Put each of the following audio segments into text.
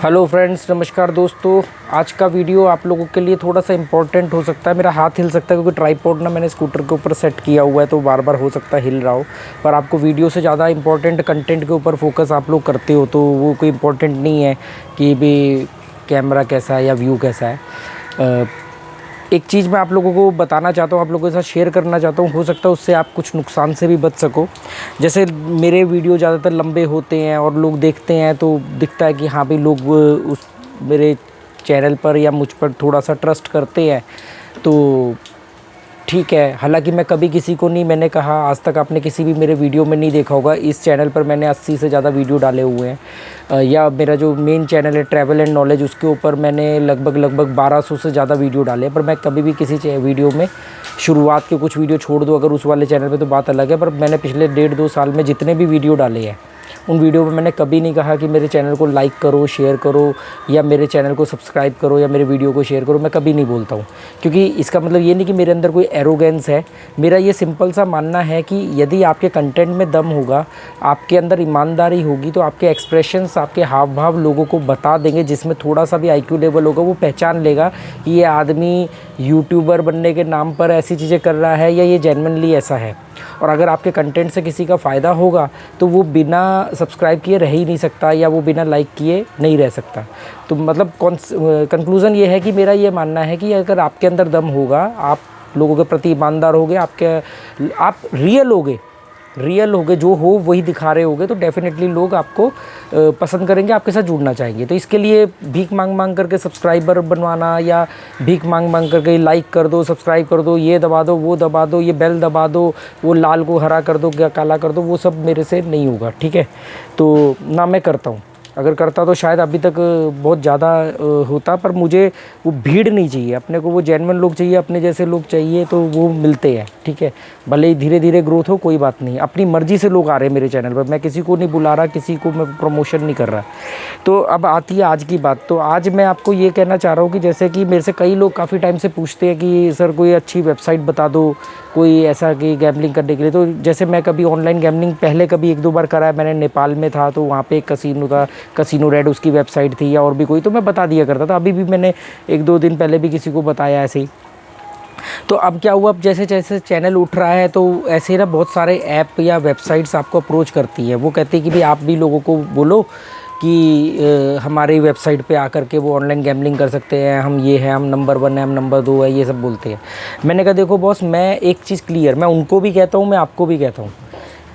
Hello friends, नमस्कार दोस्तों। आज का वीडियो आप लोगों के लिए थोड़ा सा इम्पोर्टेंट हो सकता है। मेरा हाथ हिल सकता है क्योंकि ट्राइपॉड ना मैंने स्कूटर के ऊपर सेट किया हुआ है, तो बार बार हो सकता है हिल रहा हो। पर आपको वीडियो से ज़्यादा इम्पोर्टेंट कंटेंट के ऊपर फोकस आप लोग करते हो, तो वो कोई इम्पोर्टेंट नहीं है कि भी कैमरा कैसा है या व्यू कैसा है। एक चीज़ मैं आप लोगों को बताना चाहता हूँ, आप लोगों के साथ शेयर करना चाहता हूँ। हो सकता है उससे आप कुछ नुकसान से भी बच सको। जैसे मेरे वीडियो ज़्यादातर लंबे होते हैं और लोग देखते हैं तो दिखता है कि हाँ भाई, लोग उस मेरे चैनल पर या मुझ पर थोड़ा सा ट्रस्ट करते हैं, तो ठीक है। हालांकि मैं कभी किसी को नहीं, मैंने कहा आज तक आपने किसी भी मेरे वीडियो में नहीं देखा होगा। इस चैनल पर मैंने 80 से ज़्यादा वीडियो डाले हुए हैं, या मेरा जो मेन चैनल है ट्रैवल एंड नॉलेज, उसके ऊपर मैंने लगभग 1200 से ज़्यादा वीडियो डाले हैं। पर मैं कभी भी किसी वीडियो में शुरुआत के कुछ वीडियो छोड़ दूँ अगर उस वाले चैनल पर, तो बात अलग है। पर मैंने पिछले 1.5-2 साल में जितने भी वीडियो डाले हैं, उन वीडियो में मैंने कभी नहीं कहा कि मेरे चैनल को लाइक करो, शेयर करो, या मेरे चैनल को सब्सक्राइब करो, या मेरे वीडियो को शेयर करो। मैं कभी नहीं बोलता हूँ, क्योंकि इसका मतलब ये नहीं कि मेरे अंदर कोई एरोगेंस है। मेरा ये सिंपल सा मानना है कि यदि आपके कंटेंट में दम होगा, आपके अंदर ईमानदारी होगी, तो आपके एक्सप्रेशंस, आपके हाव भाव लोगों को बता देंगे। जिसमें थोड़ा सा भी IQ लेवल होगा, वो पहचान लेगा कि ये आदमी यूट्यूबर बनने के नाम पर ऐसी चीज़ें कर रहा है या ये जेन्युइनली ऐसा है। और अगर आपके कंटेंट से किसी का फ़ायदा होगा, तो वो बिना सब्सक्राइब किए रह ही नहीं सकता, या वो बिना लाइक किए नहीं रह सकता। तो मतलब कंक्लूज़न ये है कि मेरा ये मानना है कि अगर आपके अंदर दम होगा, आप लोगों के प्रति ईमानदार होगे, आप रियल होगे, जो हो वही दिखा रहे होगे, तो डेफ़िनेटली लोग आपको पसंद करेंगे, आपके साथ जुड़ना चाहेंगे। तो इसके लिए भीख मांग करके सब्सक्राइबर बनवाना, या भीख मांग करके लाइक कर दो, सब्सक्राइब कर दो, ये दबा दो, वो दबा दो, ये बेल दबा दो, वो लाल को हरा कर दो, काला कर दो, वो सब मेरे से नहीं होगा, ठीक है। तो ना मैं करता हूँ। अगर करता तो शायद अभी तक बहुत ज़्यादा होता। पर मुझे वो भीड़ नहीं चाहिए, अपने को वो जेन्युइन लोग चाहिए, अपने जैसे लोग चाहिए, तो वो मिलते हैं, ठीक है। भले ही धीरे धीरे ग्रोथ हो, कोई बात नहीं। अपनी मर्ज़ी से लोग आ रहे हैं मेरे चैनल पर, मैं किसी को नहीं बुला रहा, किसी को मैं प्रमोशन नहीं कर रहा। तो अब आती है आज की बात। तो आज मैं आपको ये कहना चाह रहा हूँ कि जैसे कि मेरे से कई लोग काफ़ी टाइम से पूछते हैं कि सर कोई अच्छी वेबसाइट बता दो, कोई ऐसा कि गैम्बलिंग करने के लिए। तो जैसे मैं कभी ऑनलाइन गैम्बलिंग पहले कभी 1-2 बार करा है। मैंने नेपाल में था, तो वहाँ पे एक कसिनो था, कसिनो रेड उसकी वेबसाइट थी, या और भी कोई, तो मैं बता दिया करता था। अभी भी मैंने 1-2 दिन पहले भी किसी को बताया ऐसे ही। तो अब क्या हुआ, अब जैसे जैसे चैनल उठ रहा है, तो ऐसे ना बहुत सारे ऐप या वेबसाइट्स आपको अप्रोच करती है। वो कहती है कि भाई आप भी लोगों को बोलो कि हमारी वेबसाइट पे आकर के वो ऑनलाइन गैम्बलिंग कर सकते हैं, हम ये है, हम नंबर 1 है, हम नंबर 2 है, ये सब बोलते हैं। मैंने कहा देखो बॉस, मैं एक चीज़ क्लियर, मैं उनको भी कहता हूँ, मैं आपको भी कहता हूँ,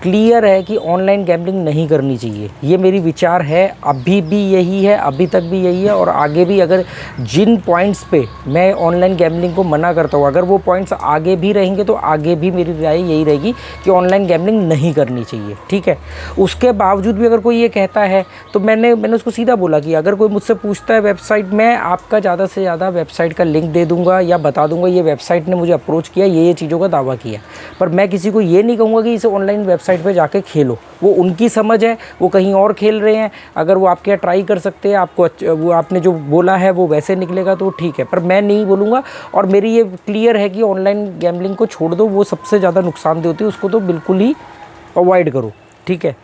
क्लियर है कि ऑनलाइन गैम्बलिंग नहीं करनी चाहिए। ये मेरी विचार है, अभी भी यही है, अभी तक भी यही है, और आगे भी। अगर जिन पॉइंट्स पे मैं ऑनलाइन गैम्बलिंग को मना करता हूँ, अगर वो पॉइंट्स आगे भी रहेंगे, तो आगे भी मेरी राय यही रहेगी कि ऑनलाइन गैम्बलिंग नहीं करनी चाहिए, ठीक है। उसके बावजूद भी अगर कोई ये कहता है, तो मैंने उसको सीधा बोला कि अगर कोई मुझसे पूछता है वेबसाइट, मैं आपका ज़्यादा से ज़्यादा वेबसाइट का लिंक दे दूँगा, या बता दूँगा ये वेबसाइट ने मुझे अप्रोच किया, ये चीज़ों का दावा किया। पर मैं किसी को ये नहीं कहूँगा कि इसे ऑनलाइन वेबसाइट पे जाके खेलो। वो उनकी समझ है, वो कहीं और खेल रहे हैं। अगर वो आपके यहाँ ट्राई कर सकते हैं, आपको वो आपने जो बोला है वो वैसे निकलेगा, तो ठीक है। पर मैं नहीं बोलूँगा। और मेरी ये क्लियर है कि ऑनलाइन गैम्बलिंग को छोड़ दो, वो सबसे ज़्यादा नुकसानदेह होती है, उसको तो बिल्कुल ही अवॉइड करो, ठीक है।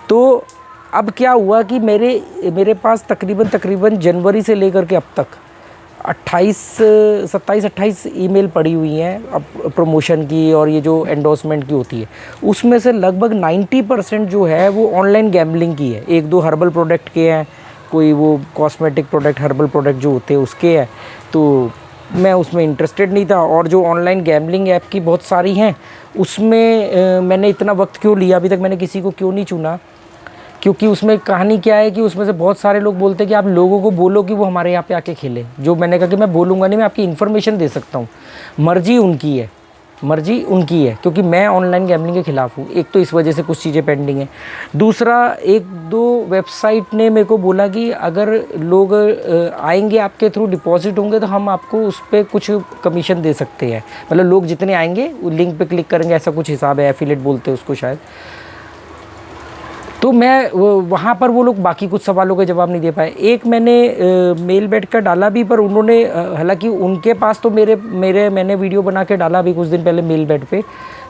तो अब क्या हुआ कि मेरे पास तकरीबन जनवरी से लेकर के अब तक 27-28 ईमेल पड़ी हुई हैं अब प्रमोशन की, और ये जो एंडोर्समेंट की होती है, उसमें से लगभग 90% जो है वो ऑनलाइन गैम्बलिंग की है। 1-2 हर्बल प्रोडक्ट के हैं, कोई वो कॉस्मेटिक प्रोडक्ट, हर्बल प्रोडक्ट जो होते हैं उसके हैं। तो मैं उसमें इंटरेस्टेड नहीं था। और जो ऑनलाइन गैम्बलिंग ऐप की बहुत सारी हैं, उसमें मैंने इतना वक्त क्यों लिया, अभी तक मैंने किसी को क्यों नहीं चुना, क्योंकि उसमें कहानी क्या है कि उसमें से बहुत सारे लोग बोलते हैं कि आप लोगों को बोलो कि वो हमारे यहाँ पे आके खेले। जो मैंने कहा कि मैं बोलूँगा नहीं, मैं आपकी इन्फॉर्मेशन दे सकता हूँ, मर्जी उनकी है, क्योंकि मैं ऑनलाइन गैम्बलिंग के ख़िलाफ़ हूँ। एक तो इस वजह से कुछ चीज़ें पेंडिंग हैं। दूसरा, 1-2 वेबसाइट ने मेरे को बोला कि अगर लोग आएंगे आपके थ्रू, डिपॉजिट होंगे, तो हम आपको उस पर कुछ कमीशन दे सकते हैं। मतलब लोग जितने आएंगे वो लिंक पे क्लिक करेंगे, ऐसा कुछ हिसाब है, एफिलेट बोलते हैं उसको शायद। तो मैं वहाँ पर वो लोग बाकी कुछ सवालों के जवाब नहीं दे पाए। एक मैंने मेल बेट का डाला भी, पर उन्होंने हालांकि उनके पास तो मैंने वीडियो बना के डाला भी कुछ दिन पहले मेल बेट पे,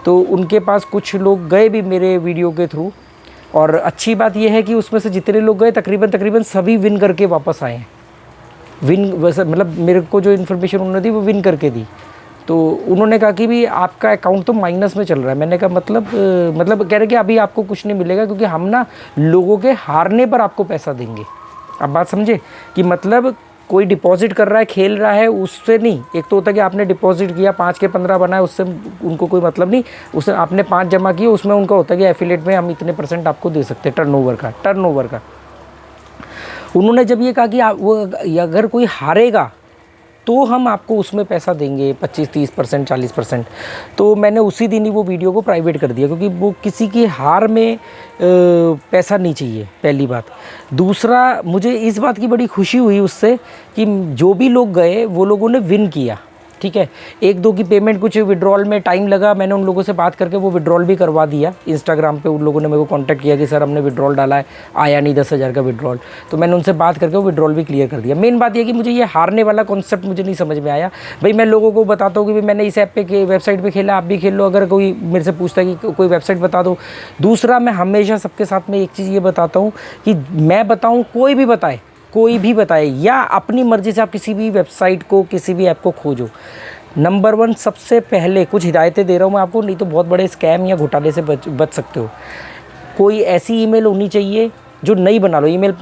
तो उनके पास कुछ लोग गए भी मेरे वीडियो के थ्रू, और अच्छी बात यह है कि उसमें से जितने लोग गए तकरीबन सभी विन करके वापस आए हैं। विन वैसे मतलब मेरे को जो इन्फॉर्मेशन उन्होंने दी वो विन करके दी। तो उन्होंने कहा कि भी आपका अकाउंट तो माइनस में चल रहा है। मैंने कहा मतलब कह रहे कि अभी आपको कुछ नहीं मिलेगा, क्योंकि हम ना लोगों के हारने पर आपको पैसा देंगे। अब बात समझे कि मतलब कोई डिपॉजिट कर रहा है, खेल रहा है, उससे नहीं। एक तो होता है कि आपने डिपॉजिट किया 5 के 15 बनाए, उससे उनको कोई मतलब नहीं। उससे आपने 5 जमा किए, उसमें उनका होता है कि एफिलिएट में हम इतने % आपको दे सकते हैं टर्नओवर का। उन्होंने जब ये कहा कि वो अगर कोई हारेगा तो हम आपको उसमें पैसा देंगे 25-30%, 40%, तो मैंने उसी दिन ही वो वीडियो को प्राइवेट कर दिया, क्योंकि वो किसी की हार में पैसा नहीं चाहिए, पहली बात। दूसरा, मुझे इस बात की बड़ी खुशी हुई उससे कि जो भी लोग गए वो लोगों ने विन किया, ठीक है। 1-2 की पेमेंट कुछ विड्रॉल में टाइम लगा, मैंने उन लोगों से बात करके वो विड्रॉल भी करवा दिया। इंस्टाग्राम पे उन लोगों ने मेरे को कांटेक्ट किया कि सर हमने विड्रॉल डाला है, आया नहीं 10,000 का विड्रॉल, तो मैंने उनसे बात करके वो विड्रॉल भी क्लियर कर दिया। मेन बात ये कि मुझे ये हारने वाला कॉन्सेप्ट मुझे नहीं समझ में आया। भाई मैं लोगों को बताता हूँ कि भाई मैंने इस ऐप पे वेबसाइट पर खेला, आप भी खेल लो। अगर कोई मेरे से पूछता है कि कोई वेबसाइट बता दो। दूसरा, मैं हमेशा सबके साथ में एक चीज़ ये बताता हूँ कि मैं बताऊँ, कोई भी बताए या अपनी मर्ज़ी से आप किसी भी वेबसाइट को, किसी भी ऐप को खोजो। नंबर 1, सबसे पहले कुछ हिदायतें दे रहा हूँ मैं आपको, नहीं तो बहुत बड़े स्कैम या घोटाले से बच सकते हो। कोई ऐसी ईमेल होनी चाहिए जो नई बना लो। ईमेल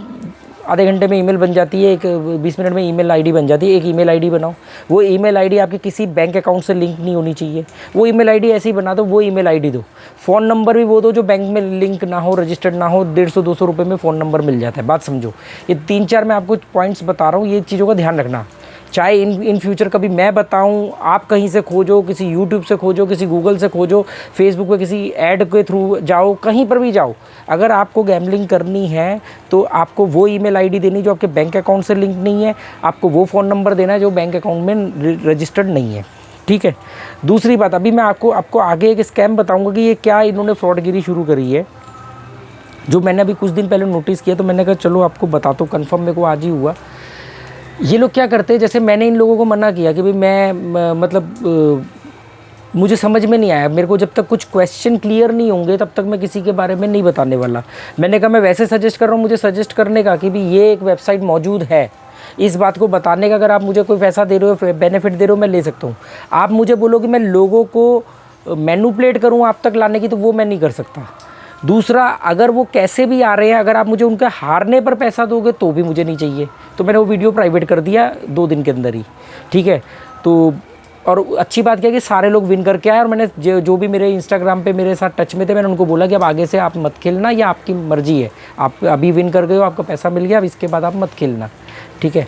आधे घंटे में ईमेल बन जाती है, 20 मिनट में ईमेल आईडी बन जाती है। एक ईमेल आईडी बनाओ, वो ईमेल आईडी आपके किसी बैंक अकाउंट से लिंक नहीं होनी चाहिए। वो ईमेल आईडी ऐसी बना दो, वो ईमेल आईडी दो। फ़ोन नंबर भी वो दो जो बैंक में लिंक ना हो, रजिस्टर्ड ना हो। 150-200 रुपये में फ़ोन नंबर मिल जाता है। बात समझो, ये 3-4 मैं आपको पॉइंट्स बता रहा हूँ, ये चीज़ों का ध्यान रखना। चाहे इन फ्यूचर कभी मैं बताऊं, आप कहीं से खोजो, किसी यूट्यूब से खोजो, किसी गूगल से खोजो, फेसबुक पे किसी ऐड के थ्रू जाओ, कहीं पर भी जाओ, अगर आपको गैम्बलिंग करनी है तो आपको वो ईमेल आईडी देनी जो आपके बैंक अकाउंट से लिंक नहीं है, आपको वो फ़ोन नंबर देना है जो बैंक अकाउंट में रजिस्टर्ड नहीं है, ठीक है। दूसरी बात, अभी मैं आपको आगे एक स्कैम बताऊँगा कि ये क्या इन्होंने फ्रॉडगिरी शुरू करी है, जो मैंने अभी कुछ दिन पहले नोटिस किया। तो मैंने कहा चलो आपको बताता हूँ, कन्फर्म मेरे को आज ही हुआ। ये लोग क्या करते हैं, जैसे मैंने इन लोगों को मना किया कि भाई मैं मतलब मुझे समझ में नहीं आया, मेरे को जब तक कुछ क्वेश्चन क्लियर नहीं होंगे तब तक मैं किसी के बारे में नहीं बताने वाला। मैंने कहा मैं वैसे सजेस्ट कर रहा हूँ, मुझे सजेस्ट करने का कि भी ये एक वेबसाइट मौजूद है, इस बात को बताने का अगर आप मुझे कोई पैसा दे रहे हो, बेनिफिट दे रहे हो, मैं ले सकता हूँ। आप मुझे बोलो कि मैं लोगों को मैनिपुलेट करूँ आप तक लाने की, तो वो मैं नहीं कर सकता। दूसरा, अगर वो कैसे भी आ रहे हैं, अगर आप मुझे उनके हारने पर पैसा दोगे तो भी मुझे नहीं चाहिए। तो मैंने वो वीडियो प्राइवेट कर दिया 2 दिन के अंदर ही, ठीक है। तो और अच्छी बात क्या है कि सारे लोग विन करके आए, और मैंने जो भी मेरे इंस्टाग्राम पे मेरे साथ टच में थे, मैंने उनको बोला कि अब आगे से आप मत खेलना, या आपकी मर्ज़ी है, आप अभी विन कर गए हो, आपका पैसा मिल गया, अब इसके बाद आप मत खेलना, ठीक है।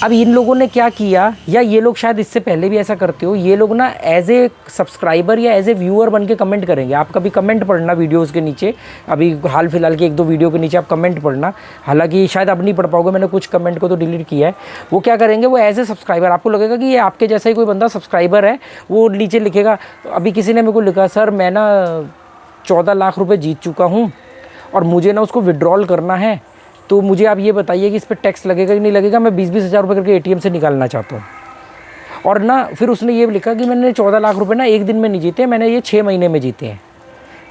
अब इन लोगों ने क्या किया, या ये लोग शायद इससे पहले भी ऐसा करते हो, ये लोग ना एज ए सब्सक्राइबर या एज ए व्यूअर बन के कमेंट करेंगे। आप कभी कमेंट पढ़ना वीडियोस के नीचे, अभी हाल फिलहाल की 1-2 वीडियो के नीचे आप कमेंट पढ़ना, हालांकि शायद अब नहीं पढ़ पाओगे, मैंने कुछ कमेंट को तो डिलीट किया है। वो क्या करेंगे, वो एज ए सब्सक्राइबर, आपको लगेगा कि ये आपके जैसा ही कोई बंदा सब्सक्राइबर है, वो नीचे लिखेगा। अभी किसी ने मेरे को लिखा, सर मैं ना 14 लाख रुपये जीत चुका हूँ और मुझे ना उसको विड्रॉल करना है, तो मुझे आप ये बताइए कि इस पर टैक्स लगेगा कि नहीं लगेगा, मैं 20-20 हज़ार रुपये करके एटीएम से निकालना चाहता हूँ। और ना फिर उसने ये लिखा कि मैंने 14 लाख रुपए ना एक दिन में नहीं जीते, मैंने ये 6 महीने में जीते हैं।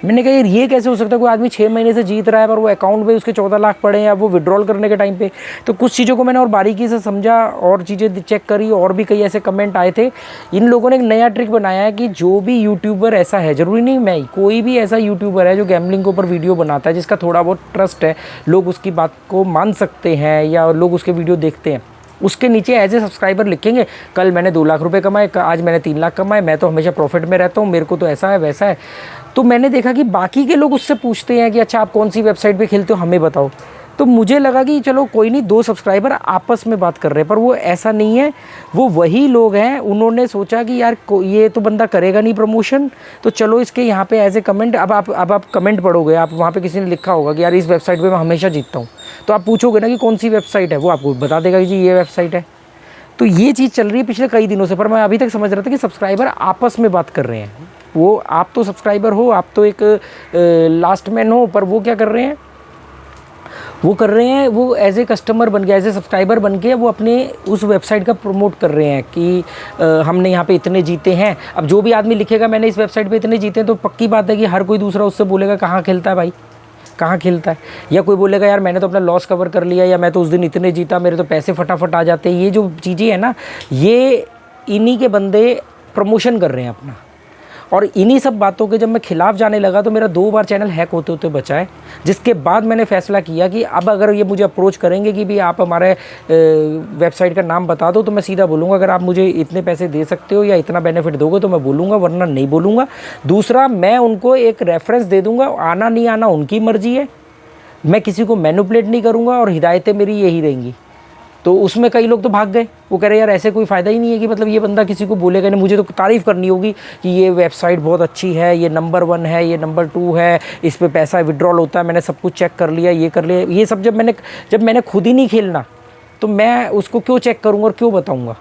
मैंने कहा यार ये कैसे हो सकता है, कोई आदमी 6 महीने से जीत रहा है पर वो अकाउंट में उसके 14 लाख पड़े हैं, अब वो विड्रॉल करने के टाइम पे। तो कुछ चीज़ों को मैंने और बारीकी से समझा और चीज़ें चेक करी, और भी कई ऐसे कमेंट आए थे। इन लोगों ने एक नया ट्रिक बनाया है कि जो भी यूट्यूबर ऐसा है, ज़रूरी नहीं मैं, कोई भी ऐसा यूट्यूबर है जो गैम्बलिंग के ऊपर वीडियो बनाता है, जिसका थोड़ा बहुत ट्रस्ट है, लोग उसकी बात को मान सकते हैं या लोग उसके वीडियो देखते हैं, उसके नीचे एज ए सब्सक्राइबर लिखेंगे कल मैंने 2 लाख रुपए कमाए, आज मैंने 3 लाख कमाए, मैं तो हमेशा प्रॉफिट में रहता हूँ, मेरे को तो ऐसा है वैसा है। तो मैंने देखा कि बाकी के लोग उससे पूछते हैं कि अच्छा आप कौन सी वेबसाइट पे खेलते हो, हमें बताओ। तो मुझे लगा कि चलो कोई नहीं, 2 सब्सक्राइबर आपस में बात कर रहे हैं, पर वो ऐसा नहीं है, वो वही लोग हैं। उन्होंने सोचा कि यार ये तो बंदा करेगा नहीं प्रमोशन, तो चलो इसके यहाँ पे एज ए कमेंट, अब आप कमेंट पढ़ोगे, आप वहाँ पे किसी ने लिखा होगा कि यार इस वेबसाइट पे मैं हमेशा जीतता हूँ, तो आप पूछोगे ना कि कौन सी वेबसाइट है, वो आपको बता देगा कि जी ये वेबसाइट है। तो ये चीज़ चल रही है पिछले कई दिनों से, पर मैं अभी तक समझ रहा था कि सब्सक्राइबर आपस में बात कर रहे हैं। वो आप तो सब्सक्राइबर हो, आप तो एक लास्ट मैन हो, पर वो क्या कर रहे हैं, वो कर रहे हैं, वो एज ए कस्टमर बन के, एज ए सब्सक्राइबर बन के वो अपने उस वेबसाइट का प्रमोट कर रहे हैं कि हमने यहाँ पे इतने जीते हैं। अब जो भी आदमी लिखेगा मैंने इस वेबसाइट पे इतने जीते हैं, तो पक्की बात है कि हर कोई दूसरा उससे बोलेगा कहाँ खेलता है भाई, कहाँ खिलता है। या कोई बोलेगा यार मैंने तो अपना लॉस कवर कर लिया, या मैं तो उस दिन इतने जीता, मेरे तो पैसे फटाफट आ जाते हैं। ये जो चीज़ें हैं ना, ये इन्हीं के बंदे प्रमोशन कर रहे हैं अपना। और इन्हीं सब बातों के जब मैं खिलाफ़ जाने लगा तो मेरा 2 बार चैनल हैक होते होते बचा है। जिसके बाद मैंने फ़ैसला किया कि अब अगर ये मुझे अप्रोच करेंगे कि भी आप हमारे वेबसाइट का नाम बता दो, तो मैं सीधा बोलूँगा अगर आप मुझे इतने पैसे दे सकते हो या इतना बेनिफिट दोगे तो मैं बोलूँगा, वरना नहीं बोलूँगा। दूसरा, मैं उनको एक रेफरेंस दे दूँगा, आना नहीं आना उनकी मर्ज़ी है, मैं किसी को मैनिपुलेट नहीं करूँगा और हिदायतें मेरी यही रहेंगी। तो उसमें कई लोग तो भाग गए, वो कह रहे यार ऐसे कोई फ़ायदा ही नहीं है कि मतलब ये बंदा किसी को बोलेगा नहीं, मुझे तो तारीफ़ करनी होगी कि ये वेबसाइट बहुत अच्छी है, ये नंबर 1 है, ये नंबर 2 है, इस पे पैसा विड्रॉल होता है, मैंने सब कुछ चेक कर लिया, ये कर लिया। ये सब जब मैंने खुद ही नहीं खेलना तो मैं उसको क्यों चेक करूँगा और क्यों बताऊँगा।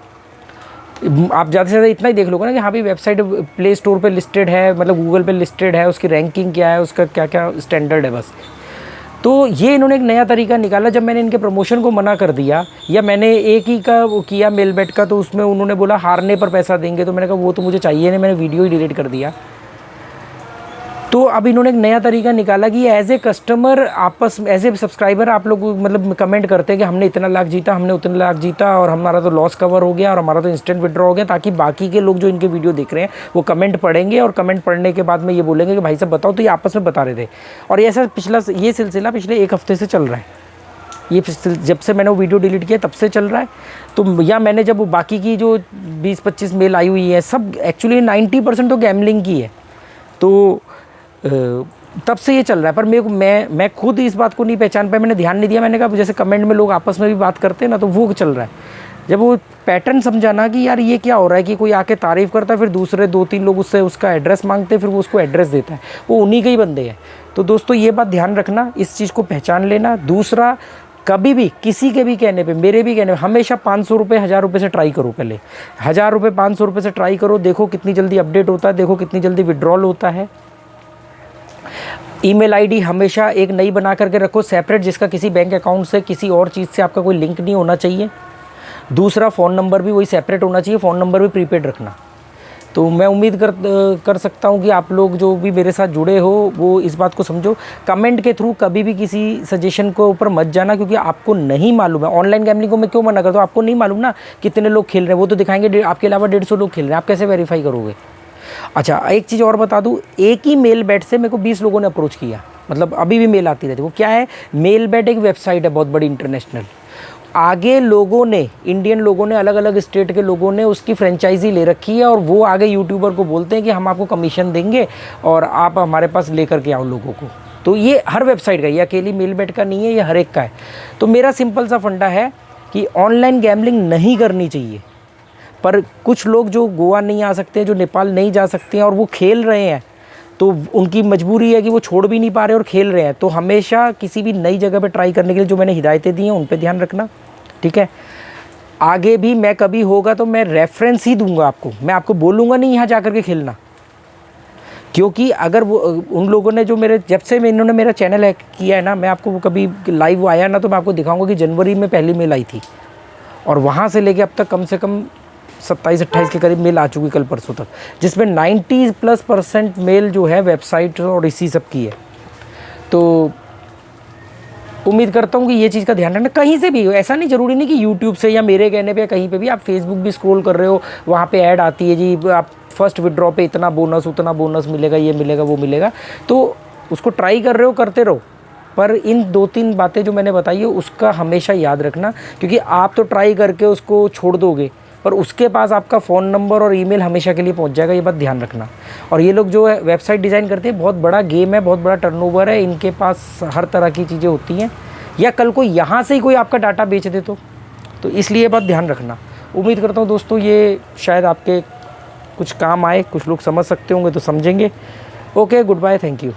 आप ज़्यादा से ज़्यादा इतना ही देख लोगे ना कि हाँ भाई वेबसाइट प्ले स्टोर पर लिस्टेड है, मतलब गूगल पर लिस्टेड है, उसकी रैंकिंग क्या है, उसका क्या क्या स्टैंडर्ड है, बस। तो ये इन्होंने एक नया तरीका निकाला। जब मैंने इनके प्रमोशन को मना कर दिया, या मैंने एक ही का वो किया मेल बेट का, तो उसमें उन्होंने बोला हारने पर पैसा देंगे, तो मैंने कहा वो तो मुझे चाहिए नहीं, मैंने वीडियो ही डिलीट कर दिया। तो अब इन्होंने एक नया तरीका निकाला कि एज ए कस्टमर आपस में, एज ए सब्सक्राइबर आप लोग मतलब कमेंट करते हैं कि हमने इतना लाख जीता, हमने उतना लाख जीता, और हमारा तो लॉस कवर हो गया और हमारा तो इंस्टेंट विड्रॉ हो गया, ताकि बाकी के लोग जो इनके वीडियो देख रहे हैं वो कमेंट पढ़ेंगे और कमेंट पढ़ने के बाद में ये बोलेंगे कि भाई साहब बताओ, तो ये आपस में बता रहे थे। और ऐसा ये सिलसिला पिछले 1 हफ्ते से चल रहा है। ये जब से मैंने वो वीडियो डिलीट किया तब से चल रहा है। तो या मैंने जब वो बाकी की जो 20-25 मेल आई हुई है, सब एक्चुअली 90% तो गैमलिंग की है, तो तब से ये चल रहा है। पर मेरे को मैं खुद इस बात को नहीं पहचान पाया, मैंने ध्यान नहीं दिया। मैंने कहा जैसे कमेंट में लोग आपस में भी बात करते हैं ना, तो वो चल रहा है। जब वो पैटर्न समझाना कि यार ये क्या हो रहा है कि कोई आके तारीफ़ करता है, फिर दूसरे 2-3 लोग उससे उसका एड्रेस मांगते हैं, फिर वो उसको एड्रेस देता है, वो उन्हीं के ही बंदे हैं। तो दोस्तों ये बात ध्यान रखना, इस चीज़ को पहचान लेना। दूसरा, कभी भी किसी के भी कहने पे, मेरे भी कहने पे, हमेशा 500 रुपये 1000 रुपये से ट्राई करो। पहले 1000 रुपये 500 रुपये से ट्राई करो, देखो कितनी जल्दी अपडेट होता है, देखो कितनी जल्दी विड्रॉल होता है। ईमेल आईडी हमेशा एक नई बना करके रखो सेपरेट, जिसका किसी बैंक अकाउंट से, किसी और चीज़ से आपका कोई लिंक नहीं होना चाहिए। दूसरा, फ़ोन नंबर भी वही सेपरेट होना चाहिए, फ़ोन नंबर भी प्रीपेड रखना। तो मैं उम्मीद कर सकता हूँ कि आप लोग जो भी मेरे साथ जुड़े हो वो इस बात को समझो। कमेंट के थ्रू कभी भी किसी सजेशन को ऊपर मत जाना, क्योंकि आपको नहीं मालूम है। ऑनलाइन गैमलिंग को मैं क्यों मना करता हूँ, आपको नहीं मालूम ना कितने लोग खेल रहे हैं, वो तो दिखाएंगे आपके अलावा 150 लोग खेल रहे हैं, आप कैसे वेरीफाई करोगे। अच्छा, एक चीज़ और बता दूँ, एक ही मेल बेट से मेरे को 20 लोगों ने अप्रोच किया, मतलब अभी भी मेल आती रहती है। वो क्या है, मेल बेट एक वेबसाइट है बहुत बड़ी इंटरनेशनल। आगे लोगों ने, इंडियन लोगों ने, अलग अलग स्टेट के लोगों ने उसकी फ्रेंचाइजी ले रखी है, और वो आगे यूट्यूबर को बोलते हैं कि हम आपको कमीशन देंगे और आप हमारे पास लेकर के आओ लोगों को। तो ये हर वेबसाइट का, ये अकेली मेल बेट का नहीं है, ये हर एक का है। तो मेरा सिंपल सा फंडा है कि ऑनलाइन गैमलिंग नहीं करनी चाहिए। पर कुछ लोग जो गोवा नहीं आ सकते, जो नेपाल नहीं जा सकते हैं और वो खेल रहे हैं, तो उनकी मजबूरी है कि वो छोड़ भी नहीं पा रहे और खेल रहे हैं। तो हमेशा किसी भी नई जगह पे ट्राई करने के लिए जो मैंने हिदायतें दी हैं उन पे ध्यान रखना, ठीक है। आगे भी मैं कभी होगा तो मैं रेफरेंस ही दूंगा आपको, मैं आपको बोलूँगा नहीं यहाँ जा कर के खेलना। क्योंकि अगर वो उन लोगों ने जो मेरे, जब से इन्होंने मेरा चैनल हैक किया है ना, मैं आपको वो कभी लाइव आया ना तो मैं आपको दिखाऊँगा कि जनवरी में पहली मेल आई थी, और वहाँ से लेके अब तक कम से कम 27-28 के करीब मेल आ चुकी कल परसों तक, जिसमें 90+% मेल जो है वेबसाइट और इसी सब की है। तो उम्मीद करता हूँ कि ये चीज़ का ध्यान रखना। कहीं से भी हो, ऐसा नहीं ज़रूरी नहीं कि यूट्यूब से या मेरे कहने पे या कहीं पे भी, आप फेसबुक भी स्क्रॉल कर रहे हो, वहाँ पे ऐड आती है जी आप फर्स्ट विड्रॉ पे इतना बोनस, उतना बोनस मिलेगा, ये मिलेगा, वो मिलेगा। तो उसको ट्राई कर रहे हो, करते रहो, पर इन 2-3 बातें जो मैंने बताई है उसका हमेशा याद रखना, क्योंकि आप तो ट्राई करके उसको छोड़ दोगे, पर उसके पास आपका फ़ोन नंबर और ईमेल हमेशा के लिए पहुंच जाएगा, ये बात ध्यान रखना। और ये लोग जो है वेबसाइट डिज़ाइन करते हैं, बहुत बड़ा गेम है, बहुत बड़ा टर्नओवर है, इनके पास हर तरह की चीज़ें होती हैं। या कल को यहाँ से ही कोई आपका डाटा बेच दे तो इसलिए बात ध्यान रखना। उम्मीद करता हूँ दोस्तों ये शायद आपके कुछ काम आए, कुछ लोग समझ सकते होंगे तो समझेंगे। Okay, good bye, thank you.